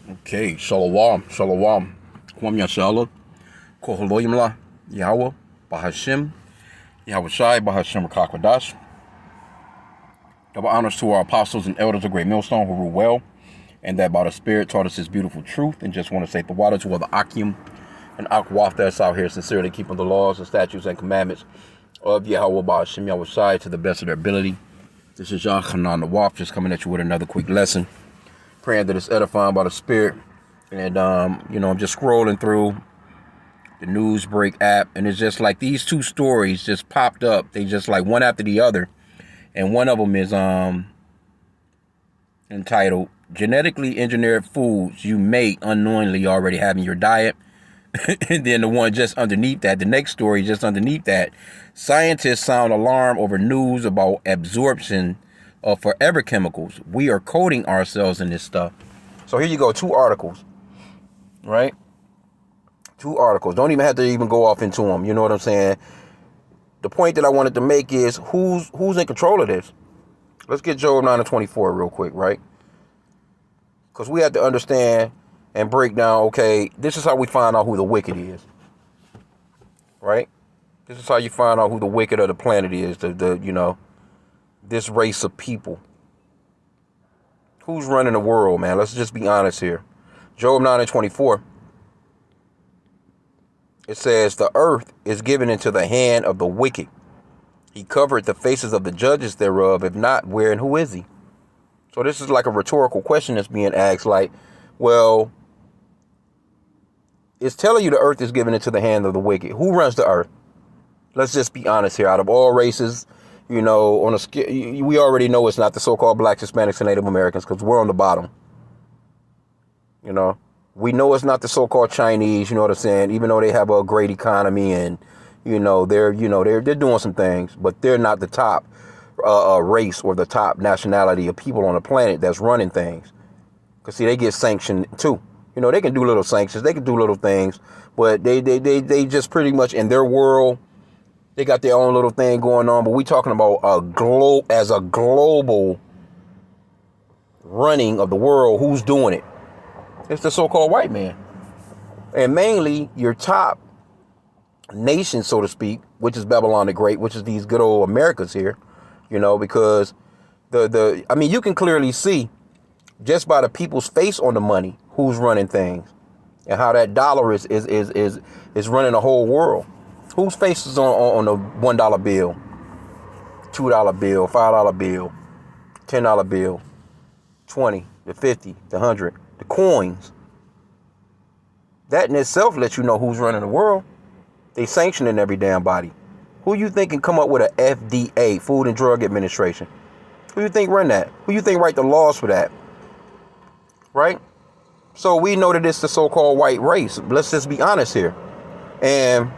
Okay, Shalom, Shalom. Kwam Yashala, Koholoyimla, Yahweh, Bahashim, Yahweh Shai, Bahashim Rakakwadash. Double honors to our apostles and elders of Great Millstone who rule well, and that by the Spirit taught us His beautiful truth. And just want to say the water to all the H.I.M and Akwaf that's out here sincerely keeping the laws and statutes and commandments of Yahweh Bahashim, Yahweh Shai to the best of their ability. This is Yah Hanan the Waf, just coming at you with another quick lesson. Praying that it's edifying by the Spirit. And, I'm just scrolling through the Newsbreak app, and it's just like these two stories just popped up. They just like one after the other. And one of them is entitled, Genetically Engineered Foods You May Unknowingly Already Have in Your Diet. And then the one just underneath that, the next story just underneath that, scientists sound alarm over news about absorption of forever chemicals. We are coating ourselves in this stuff. So here you go, two articles, right? Two articles. Don't even have to even go off into them. You know what I'm saying? The point that I wanted to make is who's in control of this? Let's get Job 9:24 real quick, right? Because we have to understand and break down, okay, this is how we find out who the wicked is, right? This is how you find out who the wicked of the planet is, this race of people. Who's running the world, man? Let's just be honest here. Job 9:24. It says, the earth is given into the hand of the wicked. He covered the faces of the judges thereof. If not, where and who is he? So this is like a rhetorical question that's being asked. Like, well, it's telling you the earth is given into the hand of the wicked. Who runs the earth? Let's just be honest here. Out of all races, on a scale, we already know it's not the so-called blacks, Hispanics, and Native Americans because we're on the bottom. We know it's not the so-called Chinese, you know what I'm saying? Even though they have a great economy and, they're doing some things, but they're not the top race or the top nationality of people on the planet that's running things. Because, see, they get sanctioned, too. They can do little sanctions. They can do little things. But they just pretty much, in their world, they got their own little thing going on. But we talking about a global running of the world. Who's doing it? It's the so-called white man. And mainly your top nation, so to speak, which is Babylon the Great, which is these good old Americas here, because you can clearly see just by the people's face on the money who's running things and how that dollar is running the whole world. Whose face is on the $1 bill, $2 bill, $5 bill, $10 bill, 20, the 50, the 100. The coins. That in itself lets you know who's running the world. They sanctioning every damn body. Who you think can come up with a FDA, Food and Drug Administration? Who you think run that? Who you think write the laws for that? Right? So we know that it's the so-called white race. Let's just be honest here. And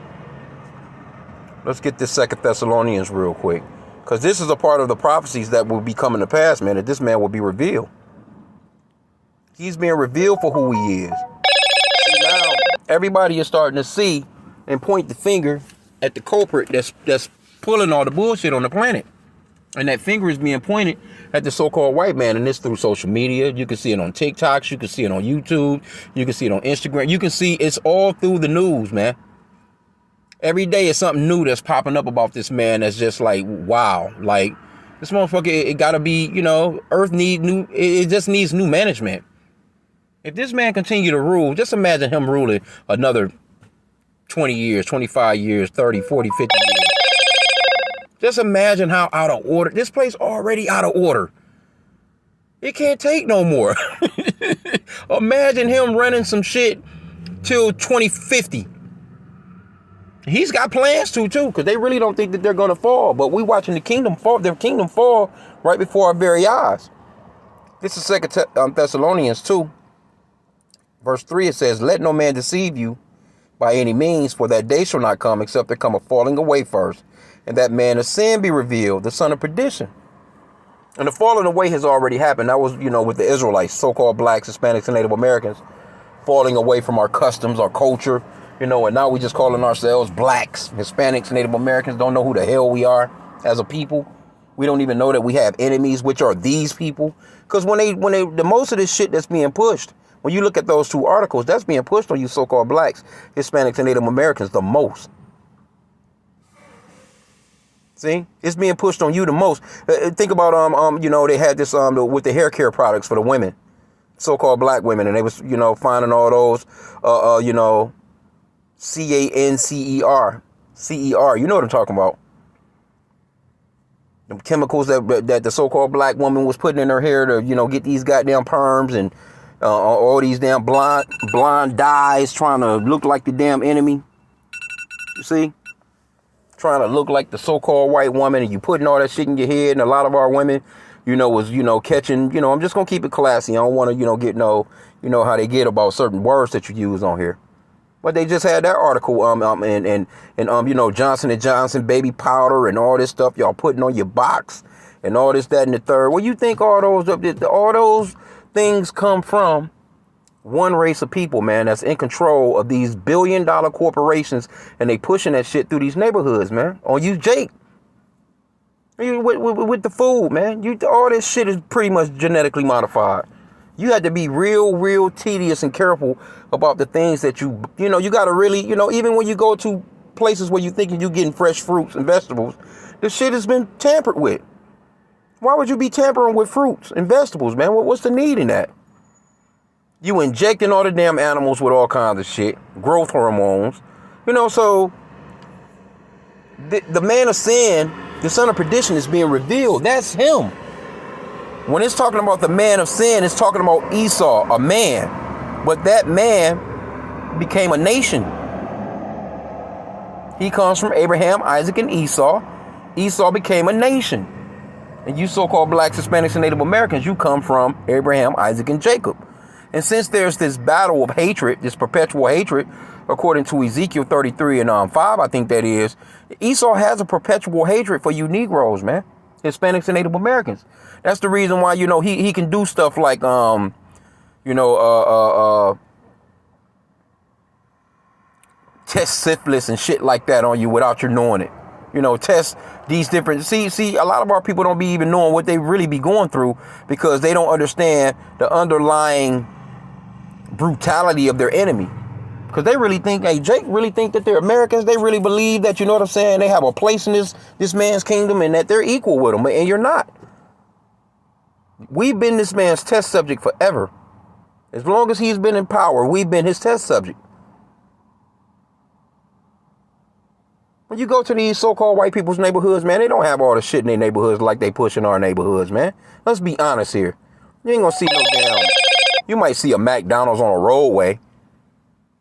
let's get this 2 Thessalonians real quick. Because this is a part of the prophecies that will be coming to pass, man. That this man will be revealed. He's being revealed for who he is. See, now everybody is starting to see and point the finger at the culprit that's pulling all the bullshit on the planet. And that finger is being pointed at the so-called white man. And this through social media. You can see it on TikToks. You can see it on YouTube. You can see it on Instagram. You can see it's all through the news, man. Every day is something new that's popping up about this man that's just like, wow. Like, this motherfucker, it gotta be, Earth need new, it just needs new management. If this man continue to rule, just imagine him ruling another 20 years, 25 years, 30, 40, 50 years. Just imagine how out of order. This place already out of order. It can't take no more. Imagine him running some shit till 2050. He's got plans too, because they really don't think that they're going to fall. But we watching their kingdom fall right before our very eyes. This is 2 Thessalonians 2. Verse 3, it says, let no man deceive you by any means, for that day shall not come, except there come a falling away first, and that man of sin be revealed, the son of perdition. And the falling away has already happened. That was, with the Israelites, so-called blacks, Hispanics, and Native Americans, falling away from our customs, our culture, and now we just calling ourselves blacks, Hispanics, Native Americans, don't know who the hell we are as a people. We don't even know that we have enemies, which are these people. Because when the most of this shit that's being pushed, When you look at those two articles, that's being pushed on you so-called blacks, Hispanics, and Native Americans the most. See, it's being pushed on you the most. Think about they had this with the hair care products for the women, so-called black women, and they was finding all those CANCER, you know what I'm talking about. The chemicals that the so-called black woman was putting in her hair to get these goddamn perms and all these damn blonde dyes, trying to look like the damn enemy. You see? Trying to look like the so-called white woman, and you putting all that shit in your head, and a lot of our women, was, catching, I'm just going to keep it classy. I don't want to, get how they get about certain words that you use on here. But they just had that article, and Johnson & Johnson baby powder and all this stuff y'all putting on your box and all this, that, and the third. Well, you think all those things come from one race of people, man, that's in control of these billion-dollar corporations, and they pushing that shit through these neighborhoods, man. On you, Jake. With the food, man. All this shit is pretty much genetically modified. You had to be real tedious and careful about the things that you got to really, even when you go to places where you thinking you're getting fresh fruits and vegetables, this shit has been tampered with. Why would you be tampering with fruits and vegetables, man? What's the need in that? You injecting all the damn animals with all kinds of shit, growth hormones, so the man of sin, the son of perdition, is being revealed. That's him. When it's talking about the man of sin, it's talking about Esau, a man. But that man became a nation. He comes from Abraham, Isaac, and Esau. Esau became a nation. And you so-called blacks, Hispanics, and Native Americans, you come from Abraham, Isaac, and Jacob. And since there's this battle of hatred, this perpetual hatred, according to Ezekiel 33 and 5, I think that is, Esau has a perpetual hatred for you Negroes, man. Hispanics and Native Americans. That's the reason why, he can do stuff like, test syphilis and shit like that on you without you knowing it. Test these different, see, a lot of our people don't be even knowing what they really be going through because they don't understand the underlying brutality of their enemy. Because they really think, Jake really think that they're Americans. They really believe that, what I'm saying, they have a place in this man's kingdom and that they're equal with him, and you're not. We've been this man's test subject forever. As long as he's been in power, we've been his test subject. When you go to these so-called white people's neighborhoods, man, they don't have all the shit in their neighborhoods like they push in our neighborhoods, man. Let's be honest here. You ain't gonna see no damn... You might see a McDonald's on a roadway,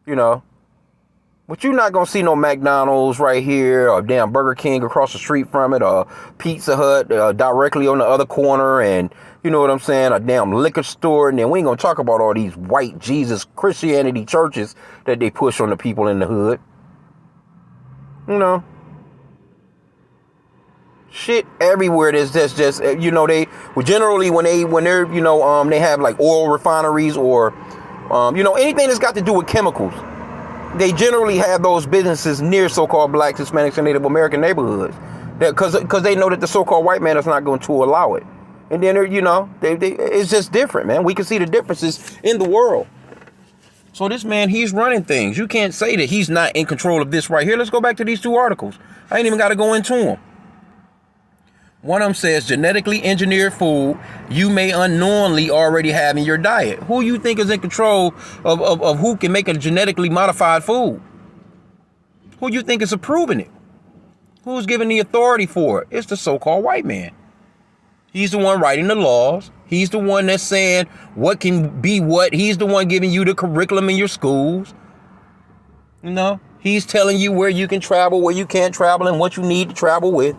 but you're not gonna see no McDonald's right here, or damn Burger King across the street from it, or Pizza Hut directly on the other corner, and you know what I'm saying, a damn liquor store. And then we ain't gonna talk about all these white Jesus Christianity churches that they push on the people in the hood. Shit everywhere. There's just they generally when they're they have like oil refineries or anything that's got to do with chemicals. They generally have those businesses near so-called blacks, Hispanics, and Native American neighborhoods, because they know that the so-called white man is not going to allow it. And then it's just different, man. We can see the differences in the world. So this man, he's running things. You can't say that he's not in control of this right here. Let's go back to these two articles. I ain't even got to go into them. One of them says genetically engineered food you may unknowingly already have in your diet. Who you think is in control of who can make a genetically modified food? Who you think is approving it? Who's giving the authority for it? It's the so-called white man. He's the one writing the laws. He's the one that's saying what can be what. He's the one giving you the curriculum in your schools. He's telling you where you can travel, where you can't travel, and what you need to travel with.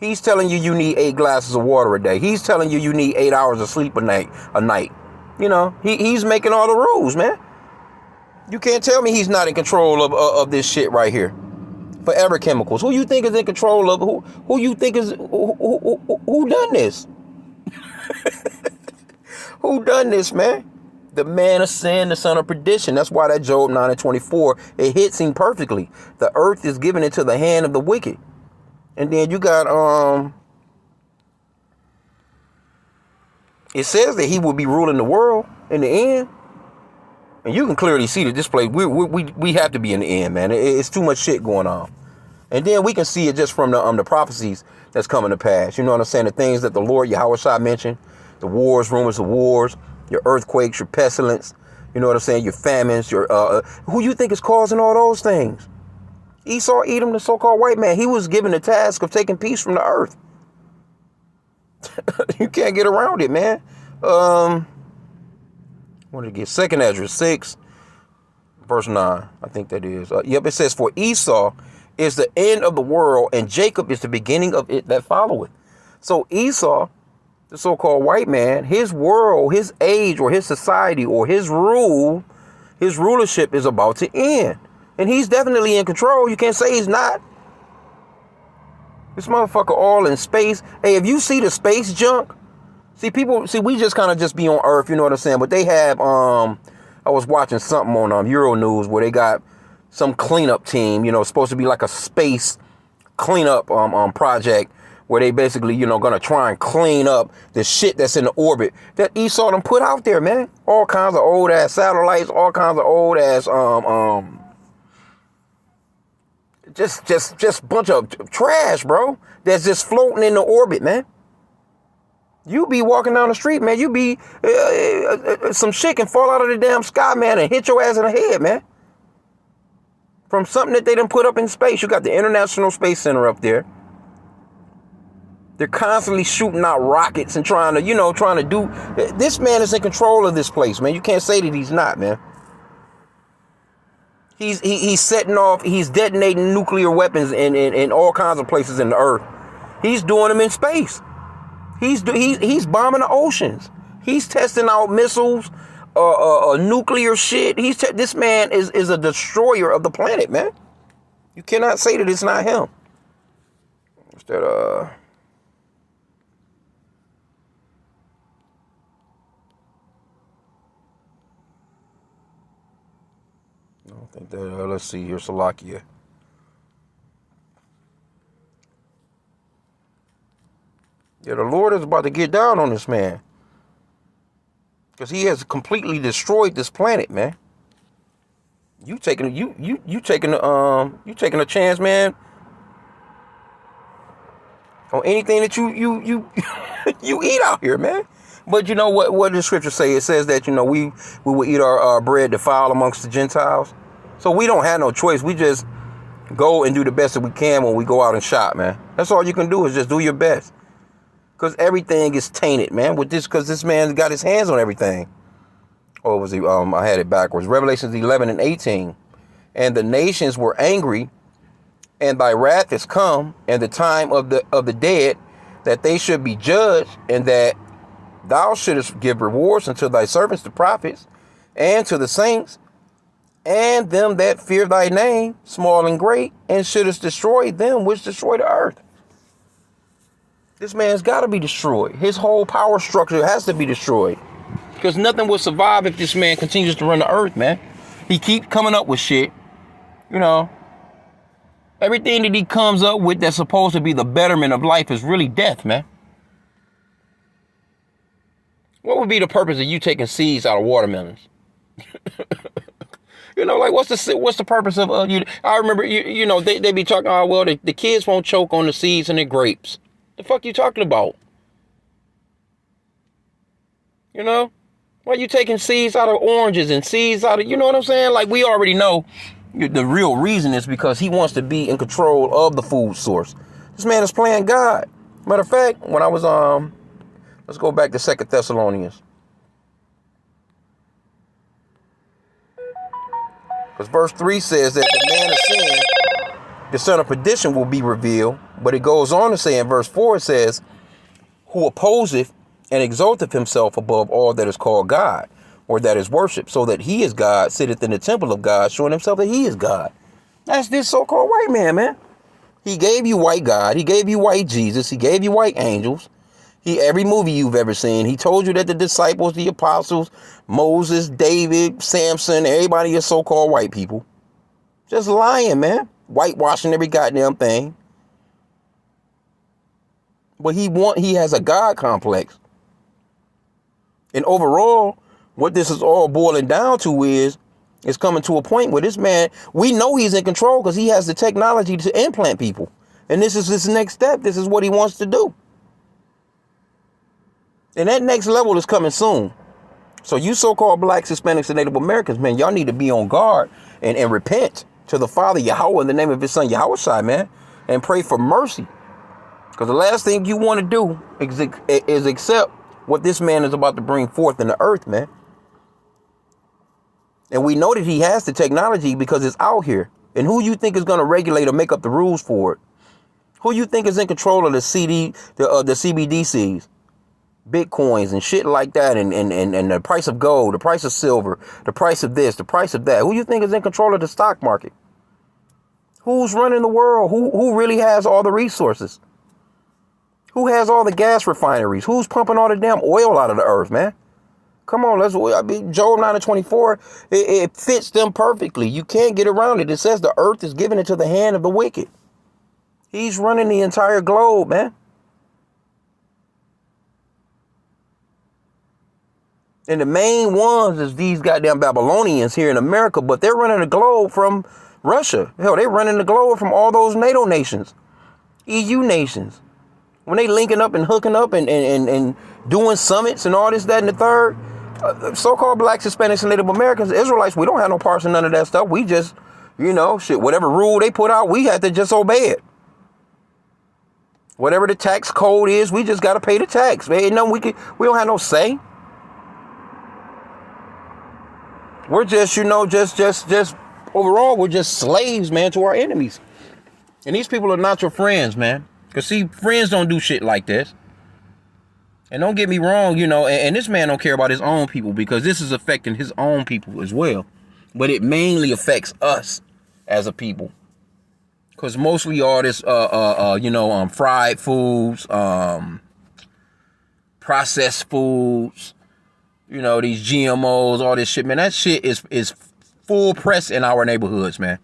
He's telling you need 8 glasses of water a day. He's telling you need 8 hours of sleep a night. He's making all the rules, man. You can't tell me he's not in control of this shit right here. Forever Chemicals. Who you think is in control of who you think is who done this? Who done this, man? The man of sin, the son of perdition. That's why that Job 9:24, it hits him perfectly. The earth is given into the hand of the wicked. And then you got It says that he will be ruling the world in the end. And you can clearly see that this place, we have to be in the end, man. It's too much shit going on. And then we can see it just from the prophecies that's coming to pass. You know what I'm saying? The things that the Lord Yahweh mentioned, the wars, rumors of wars, your earthquakes, your pestilence, you know what I'm saying? Your famines, your who you think is causing all those things? Esau, Edom, the so-called white man. He was given the task of taking peace from the earth. You can't get around it, man. What did it get? 2nd Ezra 6, verse 9. I think that is. Yep, it says, for Esau is the end of the world, and Jacob is the beginning of it that followeth. So Esau, the so-called white man, his world, his age, or his society, or his rulership is about to end. And he's definitely in control. You can't say he's not. This motherfucker all in space. Hey, if you see the space junk, we just kind of just be on Earth, you know what I'm saying? But they have, I was watching something on Euro News where they got some cleanup team, you know, supposed to be like a space cleanup project where they basically, you know, gonna try and clean up the shit that's in the orbit that Esau done put out there, man. All kinds of old ass satellites, all kinds of old ass just bunch of trash, bro, that's just floating in the orbit, man. You be walking down the street, man. You be some shit can fall out of the damn sky, man, and hit your ass in the head, man. From something that they done put up in space. You got the International Space Center up there. They're constantly shooting out rockets and trying to do. This man is in control of this place, man. You can't say that he's not, man. He's setting off. He's detonating nuclear weapons in all kinds of places in the earth. He's doing them in space. He's bombing the oceans. He's testing out missiles, nuclear shit. This man is a destroyer of the planet, man. You cannot say that it's not him. What's that? I don't think that. Let's see here, Salakia. Yeah, the Lord is about to get down on this man. Because he has completely destroyed this planet, man. You taking a chance, man, on anything that you you eat out here, man. But you know what the scripture say? It says that, you know, we will eat our bread defiled amongst the Gentiles. So we don't have no choice. We just go and do the best that we can when we go out and shop, man. That's all you can do is just do your best. Because everything is tainted, man, with this, because this man got his hands on everything. Or was he? I had it backwards. Revelations 11 and 18. And the nations were angry, and thy wrath is come, and the time of the dead, that they should be judged, and that thou shouldest give rewards unto thy servants, the prophets, and to the saints, and them that fear thy name, small and great, and shouldest destroy them which destroy the earth. This man's got to be destroyed. His whole power structure has to be destroyed. Because nothing will survive if this man continues to run the earth, man. He keeps coming up with shit. You know, everything that he comes up with that's supposed to be the betterment of life is really death, man. What would be the purpose of you taking seeds out of watermelons? You know, like, what's the purpose of you? I remember, you know, they be talking, oh, well, the kids won't choke on the seeds in their grapes. The fuck you talking about? You know? Why you taking seeds out of oranges and seeds out of, you know what I'm saying? Like, we already know the real reason is because he wants to be in control of the food source. This man is playing God. Matter of fact, when I was, let's go back to 2 Thessalonians. Because verse 3 says that the man of sin, the son of perdition, will be revealed. But it goes on to say in verse 4, it says, who opposeth and exalteth himself above all that is called God, or that is worship, so that he is God, sitteth in the temple of God, showing himself that he is God. That's this so-called white man, man. He gave you white God. He gave you white Jesus. He gave you white angels. Every movie you've ever seen, he told you that the disciples, the apostles, Moses, David, Samson, everybody is so-called white people. Just lying, man. Whitewashing every goddamn thing. But he has a God complex. And overall, what this is all boiling down to is it's coming to a point where this man, we know he's in control because he has the technology to implant people. And this is his next step. This is what he wants to do. And that next level is coming soon. So you so-called blacks, Hispanics, and Native Americans, man, y'all need to be on guard and repent to the Father Yahweh in the name of his son Yahweh, man, and pray for mercy. Because the last thing you want to do is accept what this man is about to bring forth in the earth, man. And we know that he has the technology because it's out here. And who you think is going to regulate or make up the rules for it? Who you think is in control of the CBDCs, Bitcoins and shit like that, and the price of gold, the price of silver, the price of this, the price of that? Who you think is in control of the stock market? Who's running the world? Who really has all the resources? Who has all the gas refineries? Who's pumping all the damn oil out of the earth, man? Come on, Job 9:24, it fits them perfectly. You can't get around it. It says the earth is given into the hand of the wicked. He's running the entire globe, man. And the main ones is these goddamn Babylonians here in America, but they're running the globe from Russia. Hell, they're running the globe from all those NATO nations, EU nations. When they linking up and hooking up and doing summits and all this, that, and the third, so-called blacks, Hispanics, and Native Americans, Israelites, we don't have no parts in none of that stuff. We just, shit, whatever rule they put out, we have to just obey it. Whatever the tax code is, we just got to pay the tax. Man, we don't have no say. We're just, just overall, we're just slaves, man, to our enemies. And these people are not your friends, man. Because, see, friends don't do shit like this. And don't get me wrong, and this man don't care about his own people because this is affecting his own people as well. But it mainly affects us as a people. Because mostly all this, fried foods, processed foods, these GMOs, all this shit, man, that shit is full press in our neighborhoods, man.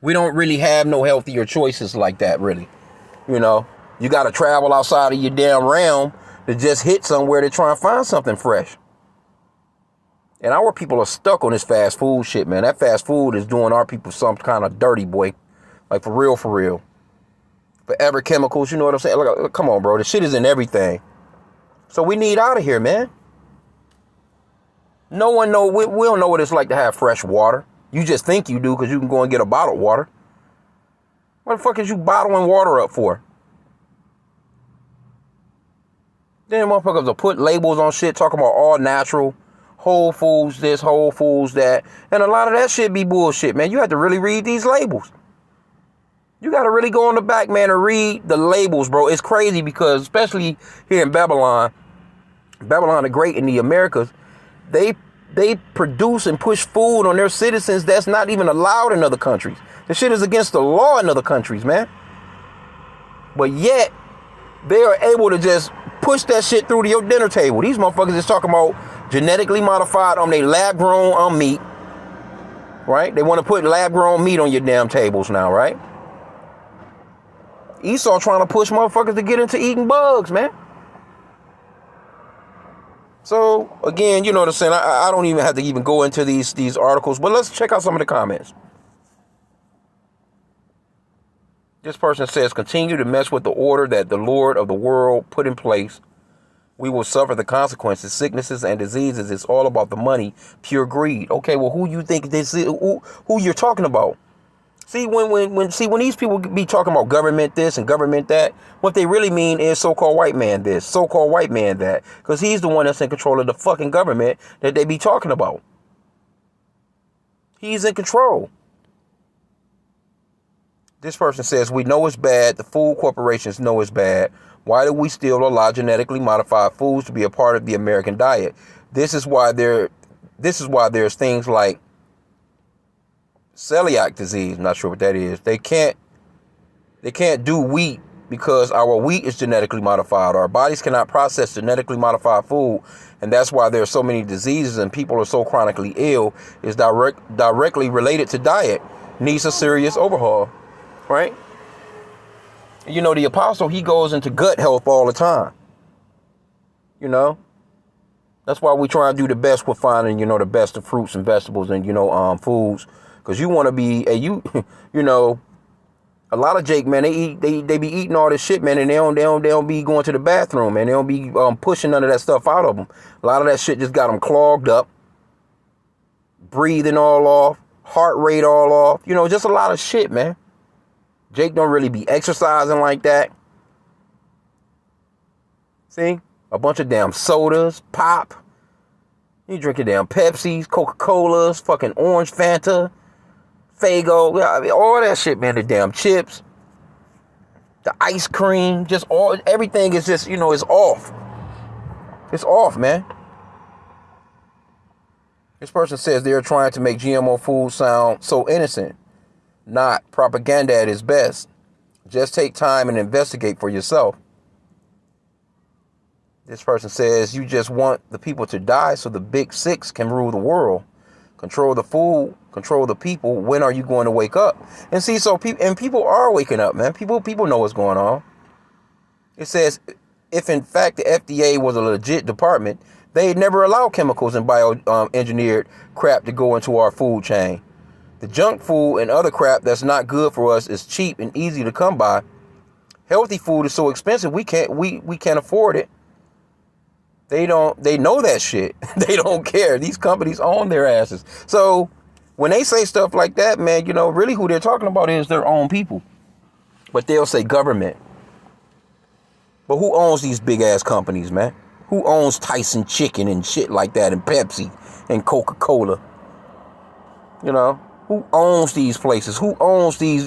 We don't really have no healthier choices like that, really. You got to travel outside of your damn realm to just hit somewhere to try and find something fresh. And our people are stuck on this fast food shit, man. That fast food is doing our people some kind of dirty, boy. Like, for real, for real. Forever chemicals, you know what I'm saying? Look, come on, bro. The shit is in everything. So we need out of here, man. No one know. We don't know what it's like to have fresh water. You just think you do because you can go and get a bottled water. What the fuck is you bottling water up for? Then motherfuckers will put labels on shit talking about all natural, Whole Foods this, Whole Foods that. And a lot of that shit be bullshit, man. You have to really read these labels. You got to really go on the back, man, and read the labels, bro. It's crazy because especially here in Babylon the Great in the Americas, they produce and push food on their citizens that's not even allowed in other countries. The shit is against the law in other countries, man. But yet, they are able to just push that shit through to your dinner table. These motherfuckers is talking about genetically modified on their lab-grown meat, right? They want to put lab-grown meat on your damn tables now, right? Esau trying to push motherfuckers to get into eating bugs, man. So, again, you know what I'm saying? I don't even have to even go into these articles, but let's check out some of the comments. This person says, continue to mess with the order that the Lord of the world put in place. We will suffer the consequences, sicknesses and diseases. It's all about the money, pure greed. Okay, well, who you think this is? Who you're talking about? See, when these people be talking about government this and government that, what they really mean is so-called white man this, so-called white man that, because he's the one that's in control of the fucking government that they be talking about. He's in control. This person says, we know it's bad. The food corporations know it's bad. Why do we still allow genetically modified foods to be a part of the American diet? This is why there's things like celiac disease. I'm not sure what that is. They can't do wheat because our wheat is genetically modified. Our bodies cannot process genetically modified food. And that's why there are so many diseases and people are so chronically ill. Is directly related to diet. Needs a serious overhaul. Right? The apostle, he goes into gut health all the time. That's why we try and do the best with finding, the best of fruits and vegetables and, foods. Because you want to be, you know, a lot of Jake, man, they be eating all this shit, man, and they don't be going to the bathroom, man. They don't be pushing none of that stuff out of them. A lot of that shit just got them clogged up, breathing all off, heart rate all off. Just a lot of shit, man. Jake don't really be exercising like that. See? A bunch of damn sodas, pop. You drinking damn Pepsis, Coca-Colas, fucking orange Fanta, Faygo, all that shit, man. The damn chips, the ice cream, everything is just, it's off. It's off, man. This person says they're trying to make GMO food sound so innocent. Not propaganda at its best. Just take time and investigate for yourself. This person says you just want the people to die so the big six can rule the world. Control the food, control the people. When are you going to wake up? And see, people are waking up, man. People know what's going on. It says if in fact the FDA was a legit department, they'd never allow chemicals and bioengineered crap to go into our food chain. The junk food and other crap that's not good for us is cheap and easy to come by. Healthy food is so expensive we can't afford it. They know that shit. They don't care. These companies own their asses. So when they say stuff like that, man, really who they're talking about is their own people. But they'll say government. But who owns these big ass companies, man? Who owns Tyson Chicken and shit like that, and Pepsi and Coca-Cola? Who owns these places? Who owns these,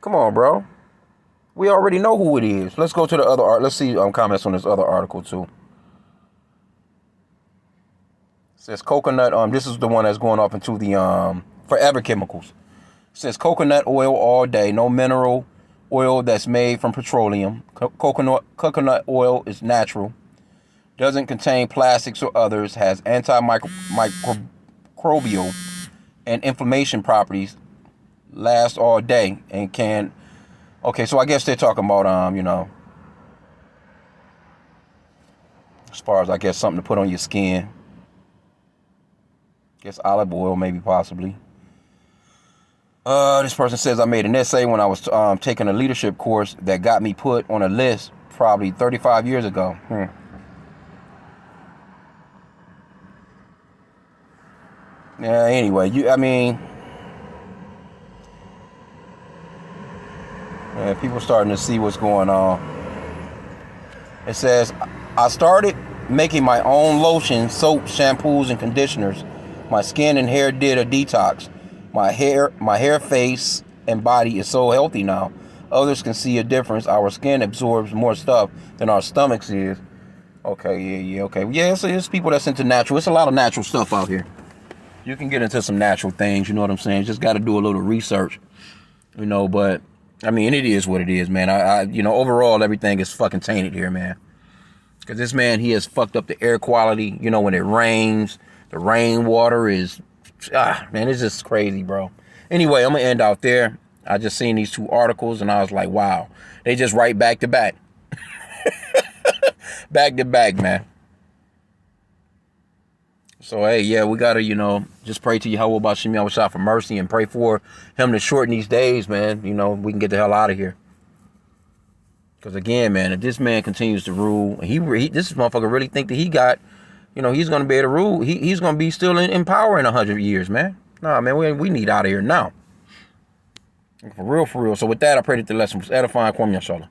Come on, bro. We already know who it is. Let's go to the other art. Let's see comments on this other article too. It says coconut. This is the one that's going off into the forever chemicals. It says coconut oil all day. No mineral oil that's made from petroleum. Coconut oil is natural. Doesn't contain plastics or others. Has antimicrobial and inflammation properties. Lasts all day and can. Okay, so I guess they're talking about, as far as, I guess, something to put on your skin. Guess olive oil, maybe, possibly. This person says, I made an essay when I was taking a leadership course that got me put on a list probably 35 years ago. Yeah, anyway, people starting to see what's going on. It says, I started making my own lotion, soap, shampoos, and conditioners. My skin and hair did a detox. My hair, face, and body is so healthy now. Others can see a difference. Our skin absorbs more stuff than our stomachs is. Okay, okay. Yeah, so it's people that's into natural. It's a lot of natural stuff out here. You can get into some natural things, you know what I'm saying? Just got to do a little research, but it is what it is, man. Overall, everything is fucking tainted here, man. Because this man, he has fucked up the air quality. When it rains, the rainwater is, man, it's just crazy, bro. Anyway, I'm going to end out there. I just seen these two articles, and I was like, wow. They just write back to back. Back to back, man. So, hey, yeah, we got to, just pray to Yahweh about Shem Yahweh for mercy and pray for him to shorten these days, man. We can get the hell out of here. Because, again, man, if this man continues to rule, this motherfucker really think that he got, he's going to be able to rule. He's going to be still in power in 100 years, man. Nah, man, we need out of here now. For real, for real. So, with that, I pray that the lesson was edifying. Kwam Yashala.